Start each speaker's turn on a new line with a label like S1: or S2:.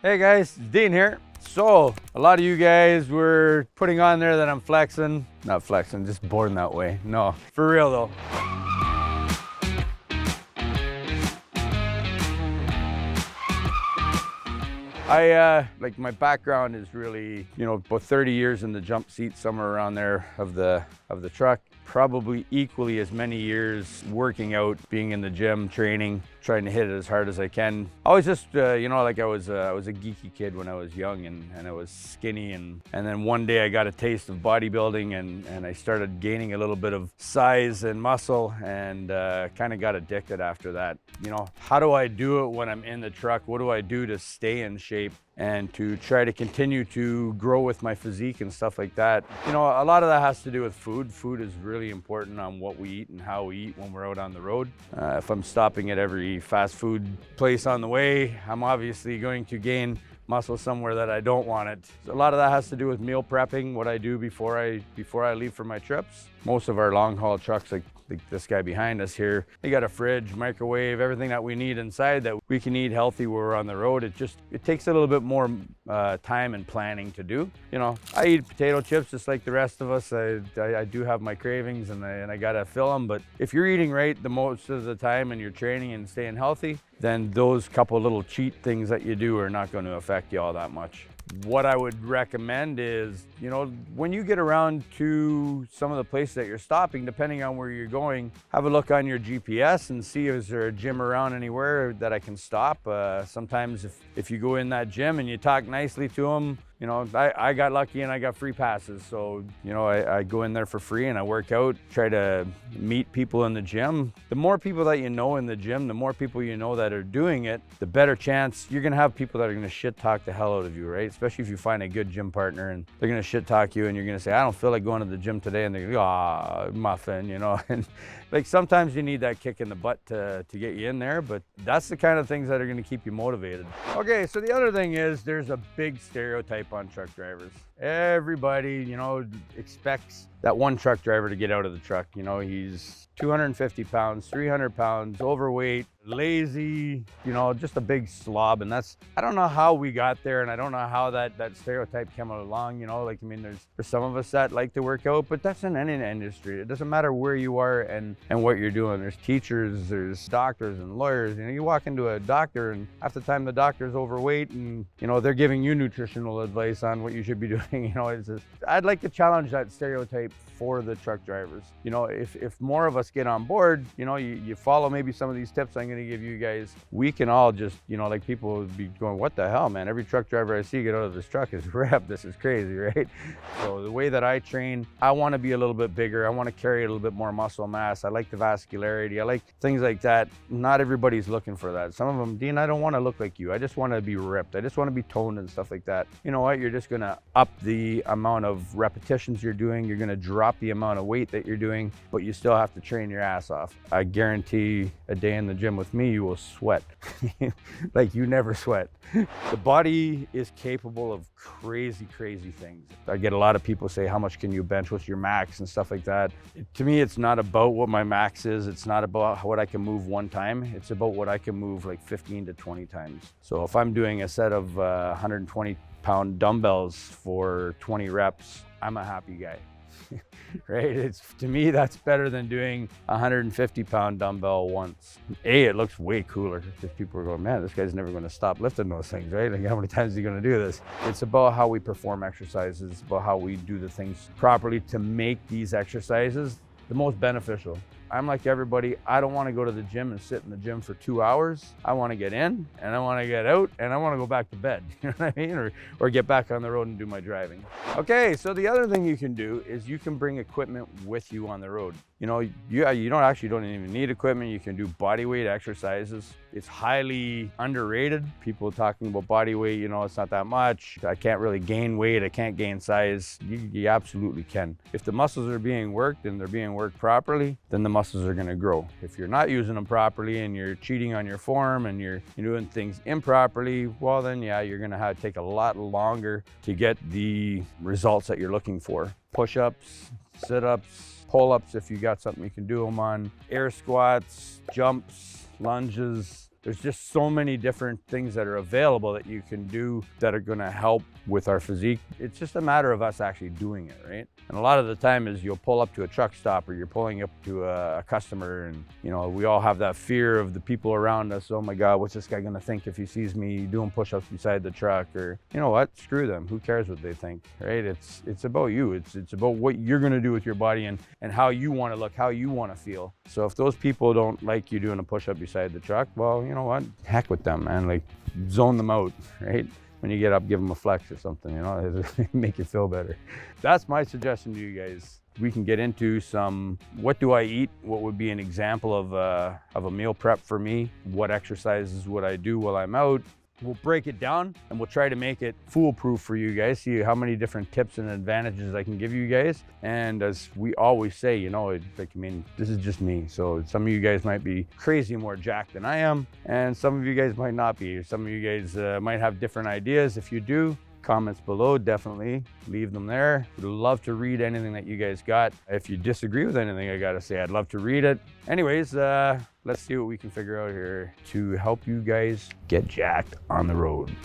S1: Hey guys, Dean here. So, a lot of you guys were putting on there that I'm flexing. Not flexing, just born that way. No, for real though. Like my background is really, about 30 years in the jump seat, somewhere around there of the truck. Probably equally as many years working out, being in the gym, training, trying to hit it as hard as I can. I was just, like I was a geeky kid when I was young and I was skinny and then one day I got a taste of bodybuilding and I started gaining a little bit of size and muscle and kind of got addicted after that. How do I do it when I'm in the truck? What do I do to stay in shape and to try to continue to grow with my physique and stuff like that? A lot of that has to do with food. Food is really important on what we eat and how we eat when we're out on the road. If I'm stopping at every fast food place on the way, I'm obviously going to gain muscle somewhere that I don't want it. So a lot of that has to do with meal prepping, what I do before I leave for my trips. Most of our long haul trucks, like this guy behind us here, they got a fridge, microwave, everything that we need inside that we can eat healthy when we're on the road. It takes a little bit more time and planning to do. I eat potato chips just like the rest of us. I do have my cravings and I gotta fill them, but if you're eating right the most of the time and you're training and staying healthy, then those couple little cheat things that you do are not going to affect you all that much. What I would recommend is, when you get around to some of the places that you're stopping, depending on where you're going, have a look on your GPS and see is there a gym around anywhere that I can stop. Sometimes if you go in that gym and you talk nicely to them, I got lucky and I got free passes. So, I go in there for free and I work out, try to meet people in the gym. The more people that you know in the gym, the more people you know that are doing it, the better chance you're gonna have people that are gonna shit talk the hell out of you, right? Especially if you find a good gym partner and they're gonna shit talk you and you're gonna say, I don't feel like going to the gym today. And they're gonna go, ah, muffin, and like sometimes you need that kick in the butt to get you in there, but that's the kind of things that are gonna keep you motivated. Okay, so the other thing is there's a big stereotype on truck drivers. Everybody, expects that one truck driver to get out of the truck. He's 250 pounds, 300 pounds, overweight, lazy, just a big slob. And I don't know how we got there and I don't know how that stereotype came along, there's some of us that like to work out, but that's in any industry. It doesn't matter where you are and what you're doing. There's teachers, there's doctors and lawyers. You walk into a doctor and half the time the doctor's overweight and, they're giving you nutritional advice on what you should be doing. I'd like to challenge that stereotype for the truck drivers. If more of us get on board, you follow maybe some of these tips I'm going to give you guys, we can all just, people would be going, what the hell, man? Every truck driver I see get out of this truck is ripped. This is crazy, right? So the way that I train, I want to be a little bit bigger. I want to carry a little bit more muscle mass. I like the vascularity. I like things like that. Not everybody's looking for that. Some of them, Dean, I don't want to look like you. I just want to be ripped. I just want to be toned and stuff like that. You know what? You're just going to up the amount of repetitions you're doing. You're going to drop the amount of weight that you're doing, but you still have to train your ass off. I guarantee a day in the gym with me, you will sweat like you never sweat. The body is capable of crazy, crazy things. I get a lot of people say, how much can you bench? What's your max and stuff like that? To me, it's not about what my max is. It's not about what I can move one time. It's about what I can move like 15 to 20 times. So if I'm doing a set of 120-pound dumbbells for 20 reps, I'm a happy guy. Right? To me, that's better than doing a 150-pound dumbbell once. It looks way cooler because people are going, man, this guy's never going to stop lifting those things, right? Like, how many times is he going to do this? It's about how we perform exercises, it's about how we do the things properly to make these exercises the most beneficial. I'm like everybody, I don't want to go to the gym and sit in the gym for 2 hours. I want to get in and I want to get out and I want to go back to bed, you know what I mean? Or get back on the road and do my driving. Okay, so the other thing you can do is you can bring equipment with you on the road. You don't even need equipment. You can do body weight exercises. It's highly underrated. People talking about body weight, it's not that much. I can't really gain weight. I can't gain size. You absolutely can. If the muscles are being worked and they're being worked properly, then the muscles are going to grow. If you're not using them properly and you're cheating on your form and you're doing things improperly, well then yeah, you're going to take a lot longer to get the results that you're looking for. Push-ups, sit-ups, pull-ups if you got something you can do them on, air squats, jumps, lunges, There's just so many different things that are available that you can do that are gonna help with our physique. It's just a matter of us actually doing it, right? And a lot of the time is you'll pull up to a truck stop or you're pulling up to a customer, and you know, we all have that fear of the people around us. Oh my God, what's this guy gonna think if he sees me doing push-ups beside the truck? Or you know what, screw them, who cares what they think, right? It's about you, it's about what you're gonna do with your body and how you wanna look, how you wanna feel. So if those people don't like you doing a push-up beside the truck, well, you know what, heck with them, man. Like, zone them out, right? When you get up, give them a flex or something, you know, make you feel better. That's my suggestion to you guys. We can get into some, what do I eat? What would be an example of a meal prep for me? What exercises would I do while I'm out? We'll break it down and we'll try to make it foolproof for you guys, see how many different tips and advantages I can give you guys. And as we always say, you know, like, I mean, this is just me. So some of you guys might be crazy more jacked than I am, and some of you guys might not be. Some of you guys might have different ideas. If you do, comments below, definitely leave them there. Would love to read anything that you guys got. If you disagree with anything I gotta say, I'd love to read it. Anyways, let's see what we can figure out here to help you guys get jacked on the road.